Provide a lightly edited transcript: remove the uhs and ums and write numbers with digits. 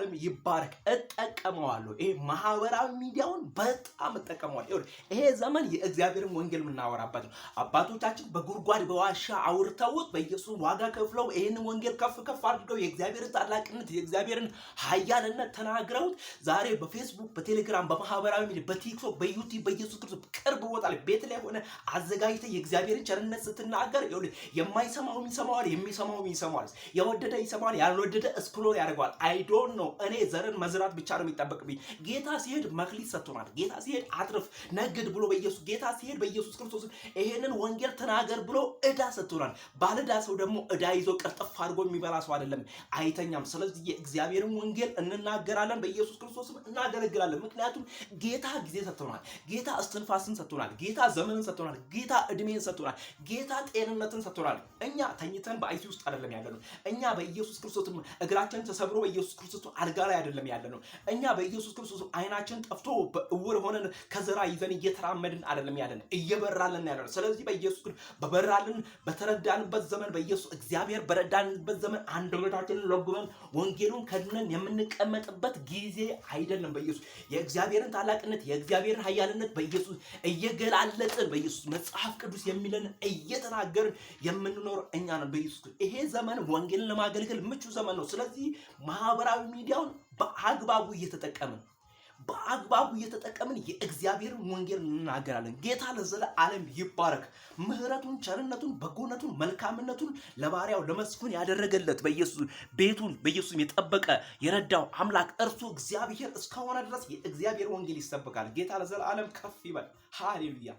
ለዘላለም ይባረክ። እጠቀመዋለሁ። ይሄ ማህበራዊ ሚዲያውን በጣም እጠቀመዋለሁ። ይሄ ዘመን የእግዚአብሔርን ወንጌል የምናወራበት ነው። አባቶቻችን በጉድጓድ በዋሻ አውርተውት በኢየሱስ ዋጋ ከፍለው ይህንን ወንጌል ከፍ አድርገው የእግዚአብሔርን ታላቅነት የእግዚአብሔርን ኃያልነት ተናግረውት ዛሬ በፌስቡክ በቴሌግራም በማህበራዊ ሚዲያ በቲክቶክ በዩቲዩብ በኢየሱስ ክርስቶስ ቅርብ ቦታ ላይ ቤት ላይ ሆነ አዘጋጅተህ የእግዚአብሔርን ቸርነት ስትናገር የማይሰማው ይሰማዋል፣ የሚሰማው ይሰማዋል፣ የወደደ ይሰማዋል፣ ያልወደደ እስክሮል ያደርገዋል። አይ ዶንት ኖ። እኔ ዘርን መዝራት ብቻ ነው የሚጠበቅብኝ። ጌታ ሲሄድ መክሊት ሰጥቶናል። ጌታ ሲሄድ አትርፍ ነግድ ብሎ በኢየሱስ ጌታ ሲሄድ በኢየሱስ ክርስቶስ ይሄንን ወንጌል ተናገር ብሎ ዕዳ ሰጥቶናል። ባለዕዳ ሰው ደግሞ ዕዳ ይዞ ቀርጥፍ አድርጎ የሚበላ ሰው አይደለም፣ አይተኛም። ስለዚህ የእግዚአብሔርን ወንጌል እንናገራለን፣ በኢየሱስ ክርስቶስም እናገለግላለን። ምክንያቱም ጌታ ጊዜ ሰጥቶናል። ጌታ እስትንፋስን ሰጥቶናል። ጌታ ዘመንን ሰጥቶናል። ጌታ እድሜን ሰጥቶናል። ጌታ ጤንነትን ሰጥቶናል። እኛ ተኝተን በአይሲ ውስጥ አይደለም ያለነው። እኛ በኢየሱስ ክርስቶስ እግራችን ተሰብሮ በኢየሱስ ክርስቶስ አልጋ ላይ አይደለም ያለነው። እኛ በኢየሱስ ክርስቶስ አይናችን ጠፍቶ በእውር ሆነን ከዘራ ይዘን እየተራመድን አይደለም ያለነው፣ እየበራልን ያለነው። ስለዚህ በኢየሱስ በበራልን በተረዳንበት ዘመን በኢየሱስ እግዚአብሔር በረዳንበት ዘመን አንደበታችንን ለጉመን ወንጌሉን ከድነን የምንቀመጥበት ጊዜ አይደለም። በኢየሱስ የእግዚአብሔርን ታላቅነት የእግዚአብሔርን ኃያልነት በኢየሱስ እየገላለጥን በኢየሱስ መጽሐፍ ቅዱስ የሚለን እየተናገርን የምንኖር እኛ ነን። በኢየሱስ ይሄ ዘመን ወንጌልን ለማገልገል ምቹ ዘመን ነው። ስለዚህ ማህበራዊ ሚዲያውን በአግባቡ እየተጠቀምን የእግዚአብሔርን ወንጌል እንናገራለን። ጌታ ለዘላለም ይባረክ። ምህረቱን፣ ቸርነቱን፣ በጎነቱን፣ መልካምነቱን ለባሪያው ለመስፍን ያደረገለት በኢየሱስ ቤቱን በኢየሱስ የጠበቀ የረዳው አምላክ እርሱ እግዚአብሔር እስከሆነ ድረስ የእግዚአብሔር ወንጌል ይሰበካል። ጌታ ለዘላለም ከፍ ይበል። ሃሌሉያ።